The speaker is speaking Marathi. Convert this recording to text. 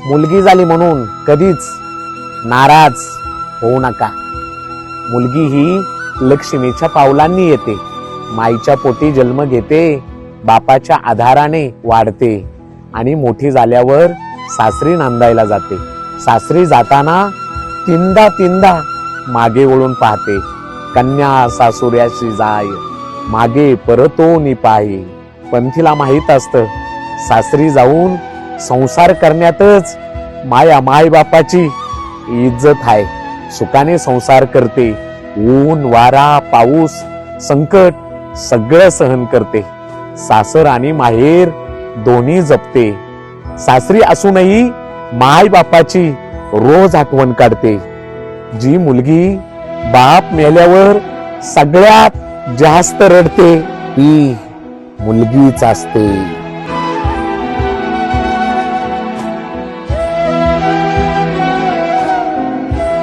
मुलगी झाली म्हणून कधीच नाराज होऊ नका. मुलगी ही लक्ष्मीच्या पावलांनी येते, माईच्या पोटी जन्म घेते, बापाच्या आधाराने वाढते आणि मोठी झाल्यावर सासरी नांदायला जाते. सासरी जाताना तीनदा मागे वळून पाहते. कन्या सासुऱ्याशी जाय, मागे परतोनी पाही. पण तिला माहित असतं सासरी जाऊन संसार करण्यातच माय बापाची इज्जत आहे. सुखाने संसार करते, ऊन वारा पाऊस संकट सगळं सहन करते. सासर आणि माहेर दोन्ही जपते. सासरी असूनही माय बापाची रोज आठवण काढते. जी मुलगी बाप मेल्यावर सगळ्यात जास्त रडते ती मुलगीच असते.